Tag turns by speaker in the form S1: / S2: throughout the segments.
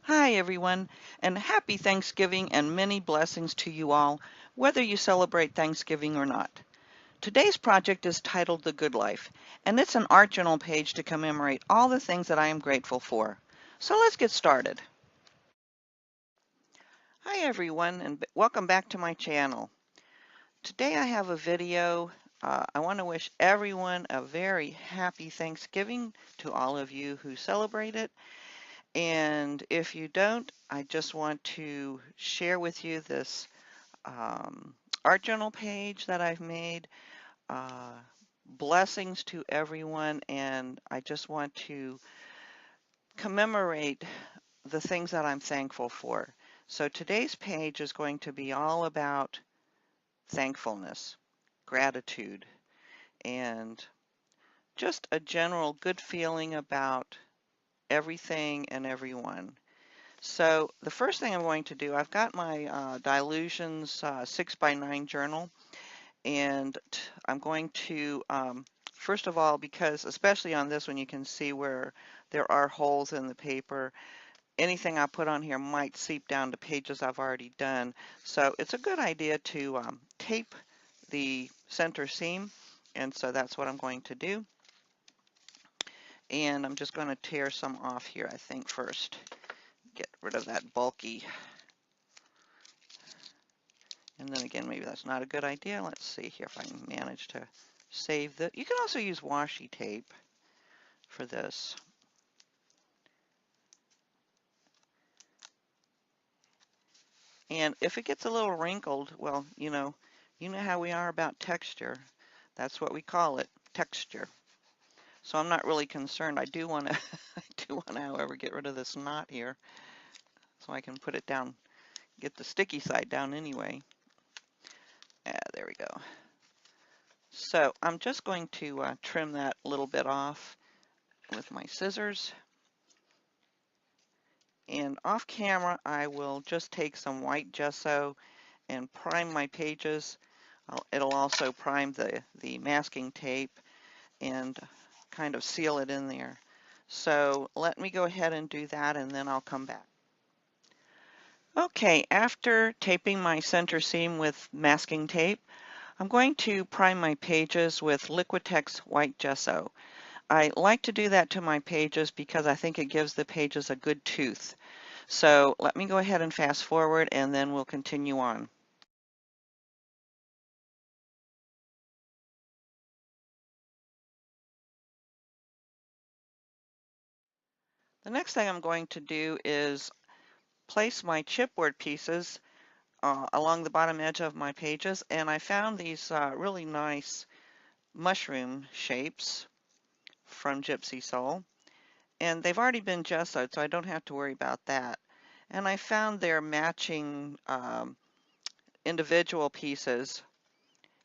S1: Hi everyone, and happy Thanksgiving and many blessings to you all, whether you celebrate Thanksgiving or not. Today's project is titled The Good Life, and it's an art journal page to commemorate all the things that I am grateful for. So let's get started. Hi everyone, and welcome back to my channel. Today I have a video. I want to wish everyone a very happy Thanksgiving to all of you who celebrate it. And if you don't, I just want to share with you this art journal page that I've made. Uh, Blessings to everyone, and I just want to commemorate the things that I'm thankful for. So today's page is going to be all about thankfulness, gratitude, and just a general good feeling about everything and everyone. So the first thing I'm going to do, I've got my Dylusions 6x9 journal, and I'm going to, first of all, because especially on this one, you can see where there are holes in the paper. Anything I put on here might seep down to pages I've already done. So it's a good idea to tape the center seam, and so that's what I'm going to do. And I'm just going to tear some off here, I think, first. Get rid of that bulky. And then again, maybe that's not a good idea. Let's see here if I can manage to save that. You can also use washi tape for this. And if it gets a little wrinkled, well, you know how we are about texture. That's what we call it, texture. So I'm not really concerned. I do want to, however, get rid of this knot here so I can put it down, get the sticky side down anyway. There we go. So I'm just going to trim that little bit off with my scissors. And off camera, I will just take some white gesso and prime my pages. It'll also prime the masking tape and kind of seal it in there. So let me go ahead and do that, and then I'll come back. Okay, after taping my center seam with masking tape, I'm going to prime my pages with Liquitex white gesso. I like to do that to my pages because I think it gives the pages a good tooth. So let me go ahead and fast forward, and then we'll continue on. The next thing I'm going to do is place my chipboard pieces along the bottom edge of my pages, and I found these really nice mushroom shapes from Gypsy Soul, and they've already been gessoed, so I don't have to worry about that. And I found their matching individual pieces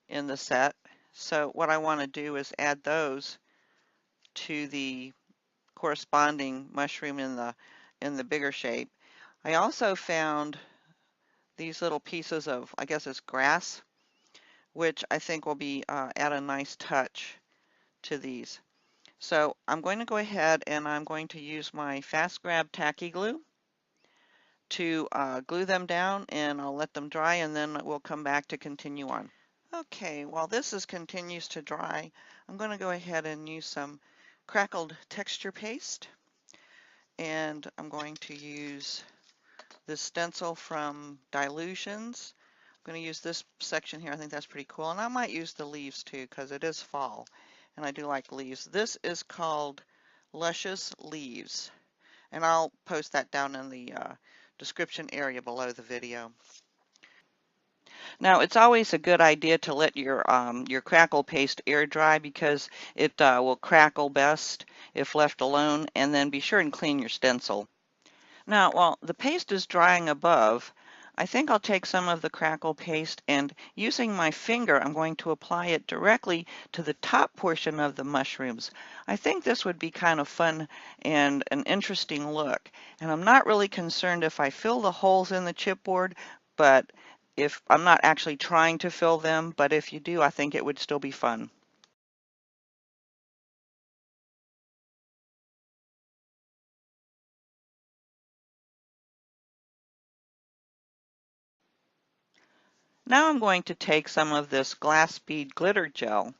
S1: in the set, so what I want to do is add those to the corresponding mushroom in the bigger shape. I also found these little pieces of, I guess it's grass, which I think will be add a nice touch to these. So I'm going to go ahead and I'm going to use my Fast Grab tacky glue to glue them down, and I'll let them dry, and then we'll come back to continue on. Okay, while continues to dry, I'm going to go ahead and use some Crackled texture paste, and I'm going to use this stencil from Dylusions. I'm going to use this section here. I think that's pretty cool, and I might use the leaves too because it is fall and I do like leaves. This is called Luscious Leaves, and I'll post that down in the description area below the video. Now, it's always a good idea to let your crackle paste air dry because it will crackle best if left alone, and then be sure and clean your stencil. Now, while the paste is drying above, I think I'll take some of the crackle paste, and using my finger, I'm going to apply it directly to the top portion of the mushrooms. I think this would be kind of fun and an interesting look. And I'm not really concerned if I fill the holes in the chipboard, but if I'm not actually trying to fill them, but if you do, I think it would still be fun. Now I'm going to take some of this glass bead glitter gel,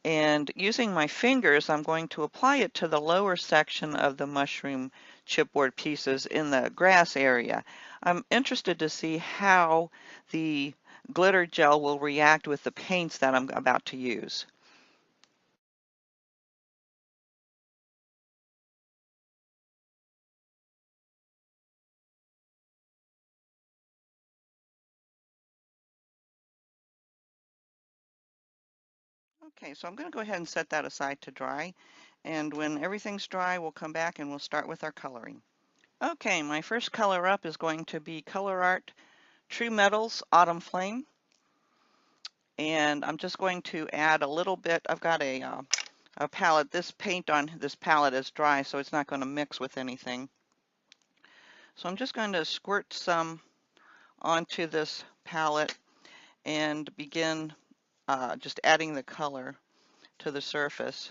S1: and using my fingers I'm going to apply it to the lower section of the mushroom chipboard pieces in the grass area. I'm interested to see how the glitter gel will react with the paints that I'm about to use. Okay, so I'm going to go ahead and set that aside to dry, and when everything's dry we'll come back and we'll start with our coloring. Okay, my first color up is going to be ColourArte True Metals Autumn Flame, and I'm just going to add a little bit. I've got a palette. This paint on this palette is dry, so it's not going to mix with anything. So I'm just going to squirt some onto this palette and begin just adding the color to the surface.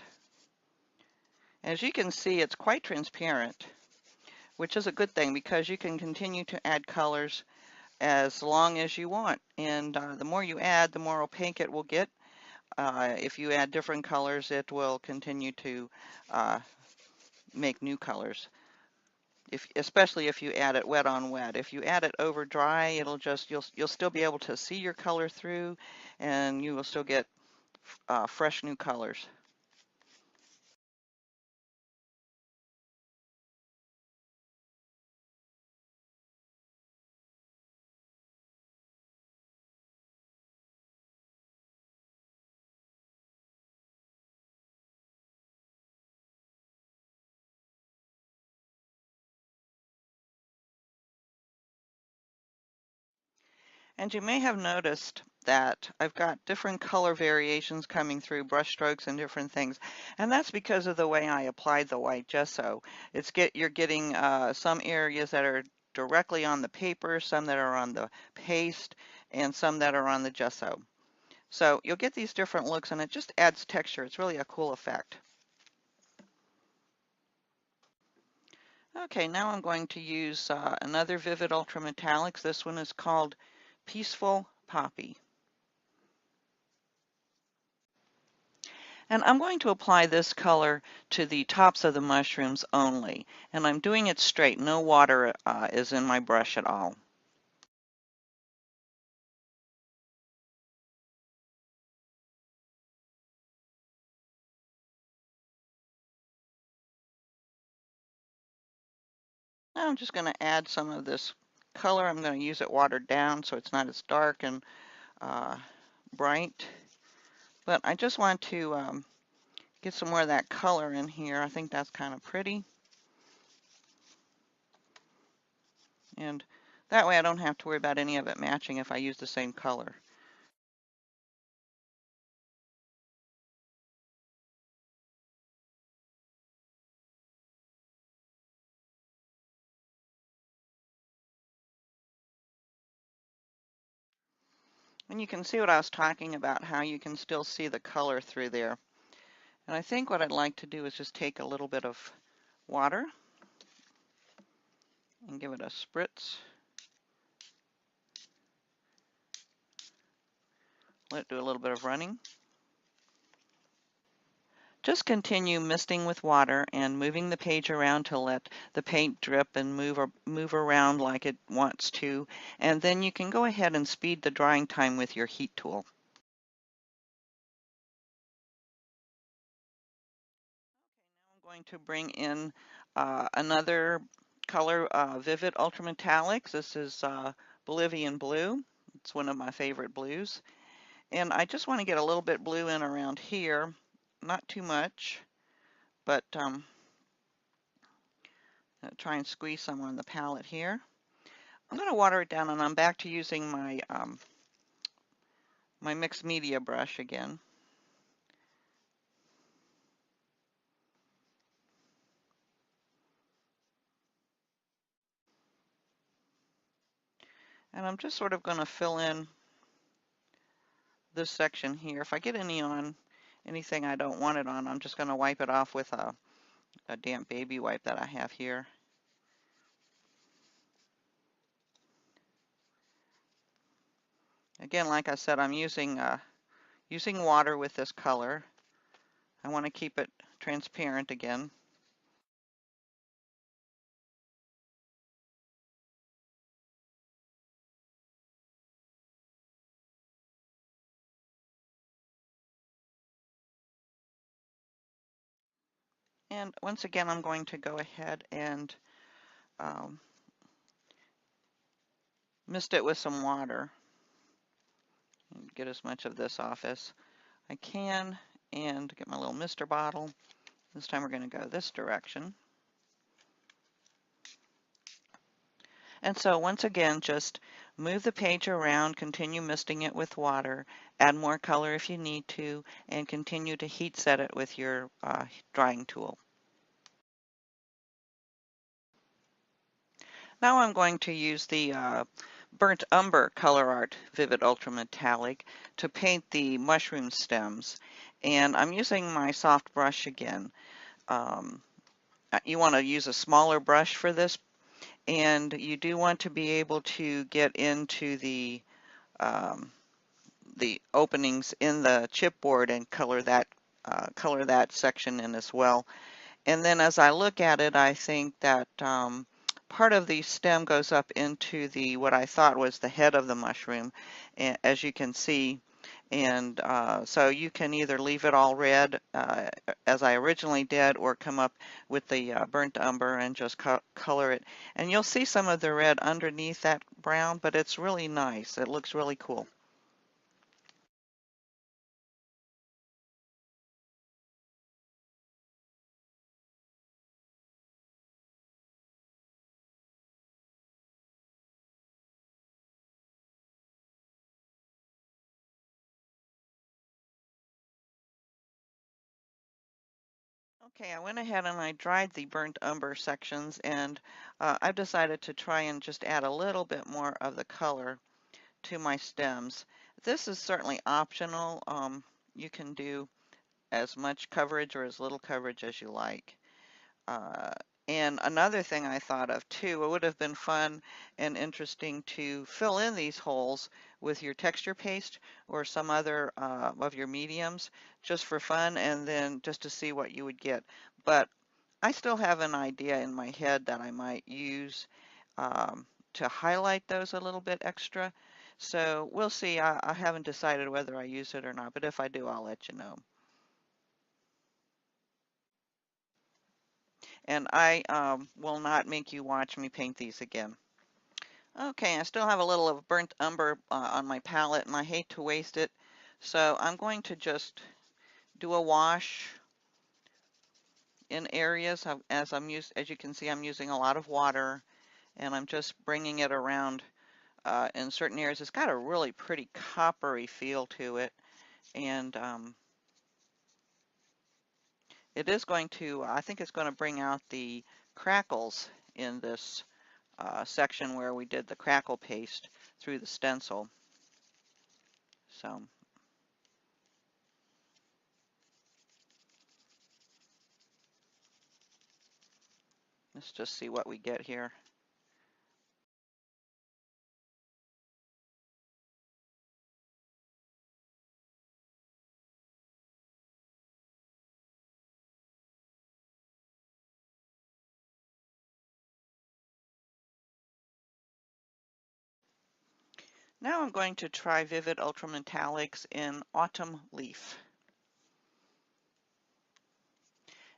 S1: As you can see, it's quite transparent, which is a good thing because you can continue to add colors as long as you want. And the more you add, the more opaque it will get. If you add different colors, it will continue to make new colors. Especially if you add it wet on wet. If you add it over dry, it'll just you'll still be able to see your color through, and you will still get fresh new colors. And you may have noticed that I've got different color variations coming through, brush strokes and different things. And that's because of the way I applied the white gesso. You're getting some areas that are directly on the paper, some that are on the paste, and some that are on the gesso. So you'll get these different looks, and it just adds texture. It's really a cool effect. Okay, now I'm going to use another Vivid Ultra Metallics. This one is called Peaceful Poppy. And I'm going to apply this color to the tops of the mushrooms only. And I'm doing it straight. No water is in my brush at all. Now I'm just going to add some of this color. I'm going to use it watered down so it's not as dark and uh, bright. But I just want to get some more of that color in here. I think that's kind of pretty. And that way I don't have to worry about any of it matching if I use the same color. And you can see what I was talking about, how you can still see the color through there. And I think what I'd like to do is just take a little bit of water and give it a spritz. Let it do a little bit of running. Just continue misting with water and moving the page around to let the paint drip and move around like it wants to. And then you can go ahead and speed the drying time with your heat tool. I'm going to bring in another color, Vivid Ultra Metallics. This is Bolivian Blue. It's one of my favorite blues. And I just want to get a little bit blue in around here, not too much, but try and squeeze some on the palette here. I'm going to water it down, and I'm back to using my my mixed media brush again. And I'm just sort of going to fill in this section here. If I get any on anything I don't want it on, I'm just going to wipe it off with a damp baby wipe that I have here. Again, like I said, I'm using water with this color. I want to keep it transparent again. And once again, I'm going to go ahead and um, mist it with some water. Get as much of this off as I can and get my little mister bottle. This time we're going to go this direction. And so once again, just move the page around, continue misting it with water, add more color if you need to, and continue to heat set it with your drying tool. Now I'm going to use the Burnt Umber ColourArte Vivid Ultra Metallic to paint the mushroom stems. And I'm using my soft brush again. Um, you want to use a smaller brush for this, and you do want to be able to get into um, the openings in the chipboard and color that section in as well. And then as I look at it, I think that part of the stem goes up into the what I thought was the head of the mushroom, as you can see. And so you can either leave it all red, as I originally did, or come up with the burnt umber and just color it. And you'll see some of the red underneath that brown, but it's really nice. It looks really cool. Okay, I went ahead and I dried the burnt umber sections, and I've decided to try and just add a little bit more of the color to my stems. This is certainly optional. You can do as much coverage or as little coverage as you like. Uh, and another thing I thought of too, it would have been fun and interesting to fill in these holes with your texture paste or some other of your mediums just for fun and then just to see what you would get. But I still have an idea in my head that I might use to highlight those a little bit extra. So we'll see. I haven't decided whether I use it or not, but if I do, I'll let you know. And I will not make you watch me paint these again. Okay, I still have a little of burnt umber on my palette, and I hate to waste it. So I'm going to just do a wash in areas as you can see, I'm using a lot of water, and I'm just bringing it around in certain areas. It's got a really pretty coppery feel to it, and it is going to, I think it's going to bring out the crackles in this section where we did the crackle paste through the stencil. So let's just see what we get here. Now I'm going to try Vivid Ultra Metallics in Autumn Leaf.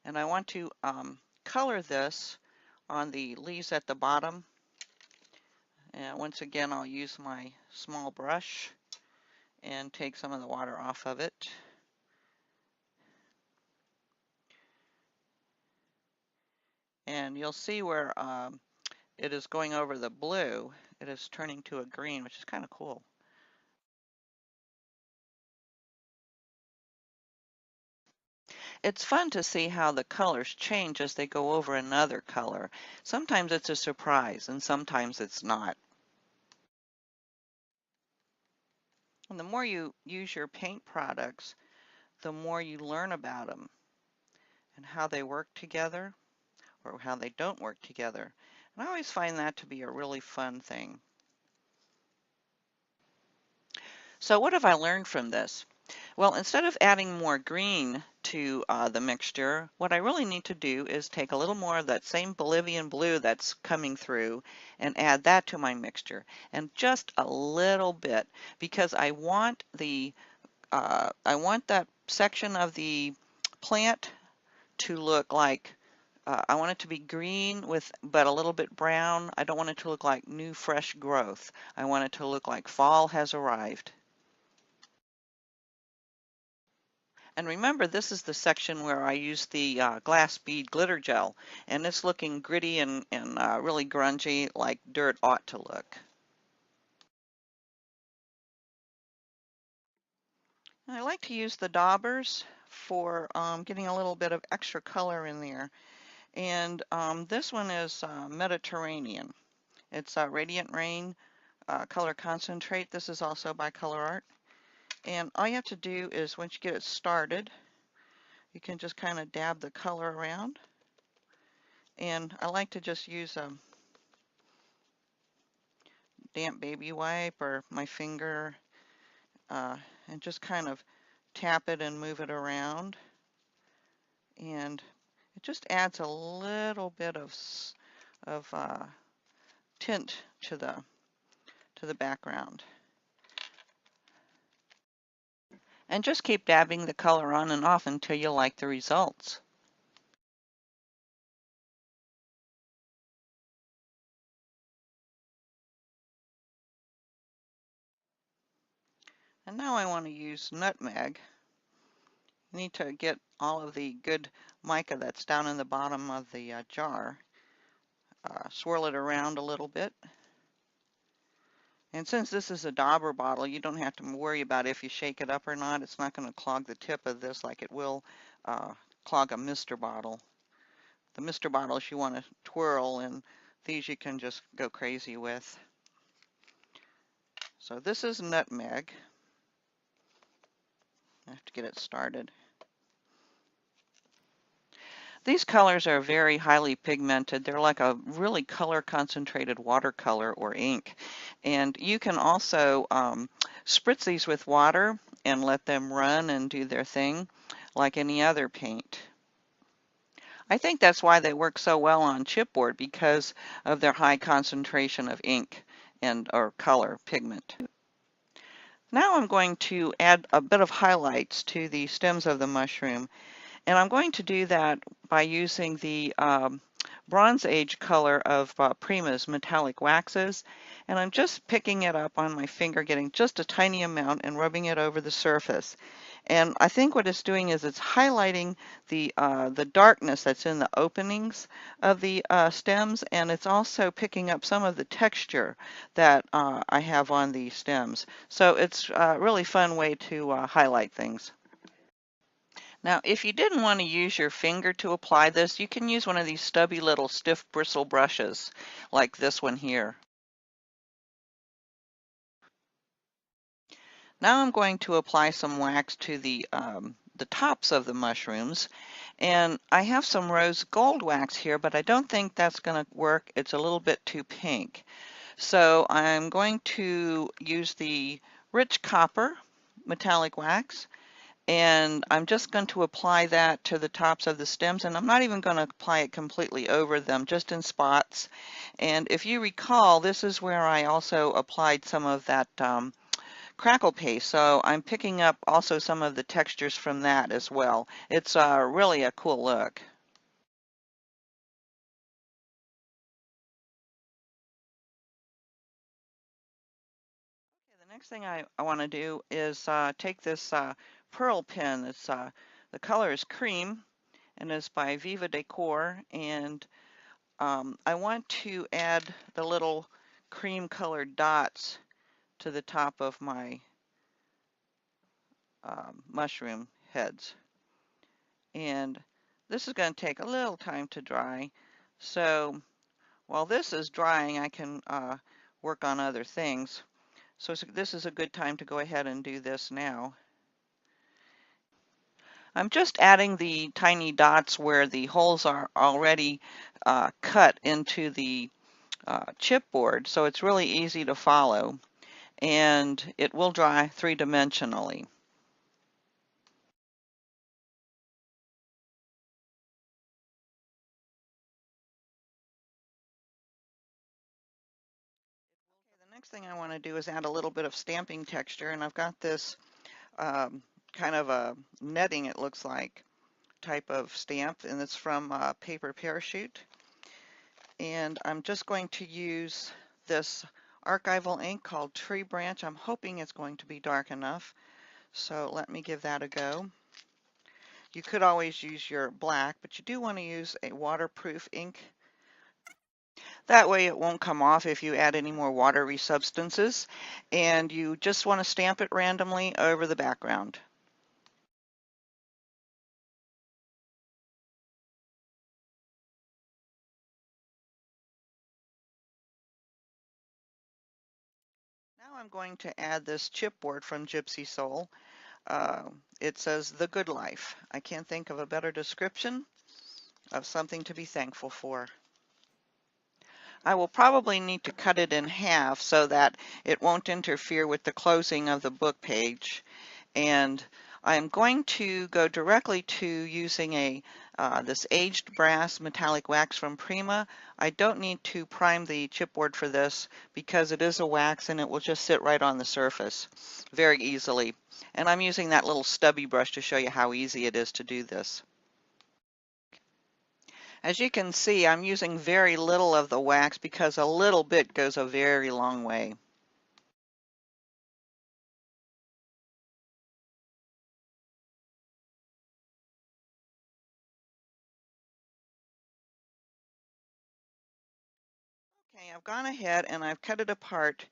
S1: And I want to color this on the leaves at the bottom. And once again, I'll use my small brush and take some of the water off of it. And you'll see where it is going over the blue. It is turning to a green, which is kind of cool. It's fun to see how the colors change as they go over another color. Sometimes it's a surprise, and sometimes it's not. And the more you use your paint products, the more you learn about them and how they work together or how they don't work together. And I always find that to be a really fun thing. So what have I learned from this? Well, instead of adding more green to the mixture, what I really need to do is take a little more of that same Bolivian blue that's coming through and add that to my mixture. And just a little bit, because I want that section of the plant to look like I want it to be green with but a little bit brown. I don't want it to look like new fresh growth. I want it to look like fall has arrived. And remember, this is the section where I use the glass bead glitter gel, and it's looking gritty and really grungy like dirt ought to look. And I like to use the daubers for getting a little bit of extra color in there. And this one is Mediterranean. It's Radiant Rain Color Concentrate. This is also by ColourArte. And all you have to do is once you get it started, you can just kind of dab the color around. And I like to just use a damp baby wipe or my finger and just kind of tap it and move it around. And it just adds a little bit of tint to the background. And just keep dabbing the color on and off until you like the results. And now I want to use Nutmeg. You need to get all of the good mica that's down in the bottom of the jar. Swirl it around a little bit. And since this is a dauber bottle, you don't have to worry about if you shake it up or not. It's not going to clog the tip of this like it will clog a mister bottle. The mister bottles you want to twirl, and these you can just go crazy with. So this is Nutmeg. I have to get it started. These colors are very highly pigmented. They're like a really color concentrated watercolor or ink. And you can also spritz these with water and let them run and do their thing like any other paint. I think that's why they work so well on chipboard, because of their high concentration of ink and or color pigment. Now I'm going to add a bit of highlights to the stems of the mushroom. And I'm going to do that by using the Bronze Age color of Prima's Metallique Waxes. And I'm just picking it up on my finger, getting just a tiny amount and rubbing it over the surface. And I think what it's doing is it's highlighting the darkness that's in the openings of the stems, and it's also picking up some of the texture that I have on the stems. So it's a really fun way to highlight things. Now, if you didn't want to use your finger to apply this, you can use one of these stubby little stiff bristle brushes, like this one here. Now I'm going to apply some wax to the tops of the mushrooms. And I have some rose gold wax here, but I don't think that's going to work. It's a little bit too pink. So I'm going to use the rich copper metallic wax. And I'm just going to apply that to the tops of the stems, and I'm not even going to apply it completely over them, just in spots. And if you recall, this is where I also applied some of that crackle paste, so I'm picking up also some of the textures from that as well. It's really a cool look. The next thing I want to do is take this pearl pen. It's the color is cream, and it's by Viva Décor, and I want to add the little cream colored dots to the top of my mushroom heads. And this is going to take a little time to dry. So while this is drying, I can work on other things. So this is a good time to go ahead and do this now. I'm just adding the tiny dots where the holes are already cut into the chipboard, so it's really easy to follow. and it will dry three-dimensionally. The next thing I want to do is add a little bit of stamping texture, and I've got this kind of a netting, it looks like, type of stamp, and it's from Paper Parachute. And I'm just going to use this archival ink called Tree Branch. I'm hoping it's going to be dark enough, so let me give that a go. You could always use your black, but you do want to use a waterproof ink. That way it won't come off if you add any more watery substances, and you just want to stamp it randomly over the background. Now I'm going to add this chipboard from Gypsy Soul. It says The Good Life. I can't think of a better description of something to be thankful for. I will probably need to cut it in half so that it won't interfere with the closing of the book page. And I'm going to go directly to using this aged brass metallic wax from Prima. I don't need to prime the chipboard for this because it is a wax and it will just sit right on the surface very easily. And I'm using that little stubby brush to show you how easy it is to do this. As you can see, I'm using very little of the wax because a little bit goes a very long way. Okay, I've gone ahead and I've cut it apart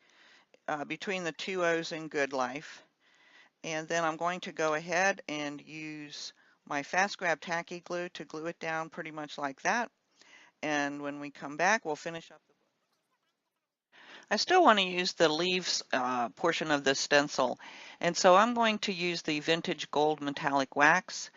S1: between the two O's in Good Life. And then I'm going to go ahead and use my Fast Grab Tacky Glue to glue it down pretty much like that. And when we come back, we'll finish up the book. I still want to use the leaves portion of the stencil. And so I'm going to use the Vintage Gold Metallic Wax.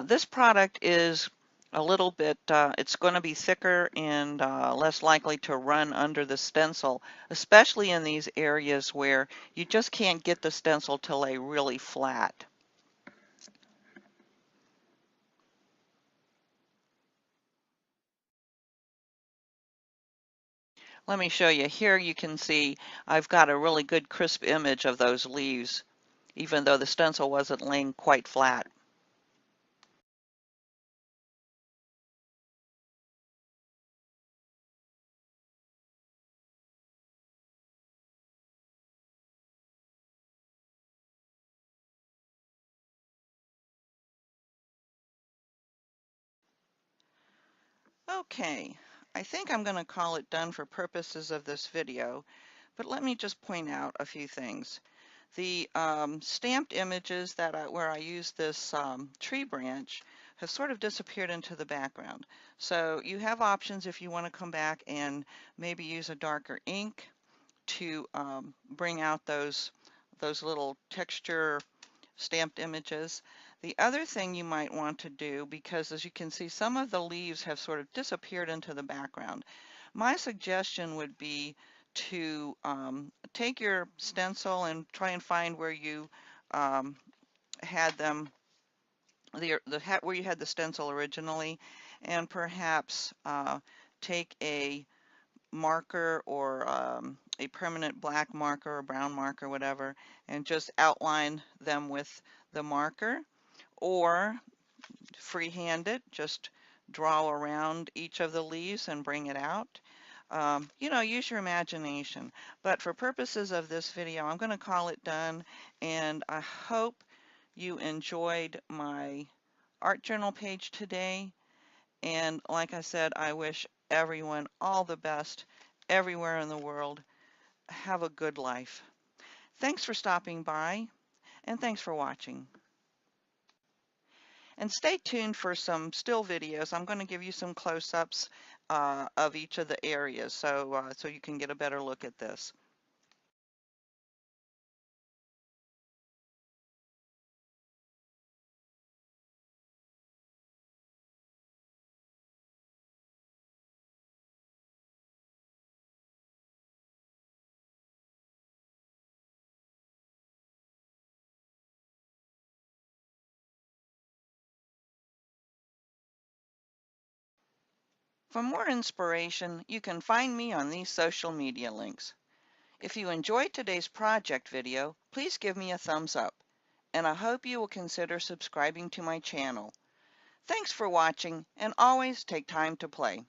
S1: This product is a little bit, it's going to be thicker and less likely to run under the stencil, especially in these areas where you just can't get the stencil to lay really flat. Let me show you. Here you can see I've got a really good crisp image of those leaves, even though the stencil wasn't laying quite flat. Okay, I think I'm going to call it done for purposes of this video, but let me just point out a few things. The stamped images where I use this tree branch have sort of disappeared into the background. So you have options if you want to come back and maybe use a darker ink to bring out those little texture stamped images. The other thing you might want to do, because as you can see, some of the leaves have sort of disappeared into the background. My suggestion would be to take your stencil and try and find where you had them, where you had the stencil originally, and perhaps take a marker or a permanent black marker or brown marker, whatever, and just outline them with the marker, or freehand it, just draw around each of the leaves and bring it out. You know, use your imagination. But for purposes of this video, I'm going to call it done, and I hope you enjoyed my art journal page today. And like I said, I wish everyone all the best everywhere in the world. Have a good life. Thanks for stopping by, and thanks for watching. And stay tuned for some still videos. I'm going to give you some close-ups of each of the areas so you can get a better look at this. For more inspiration, you can find me on these social media links. If you enjoyed today's project video, please give me a thumbs up, and I hope you will consider subscribing to my channel. Thanks for watching, and always take time to play.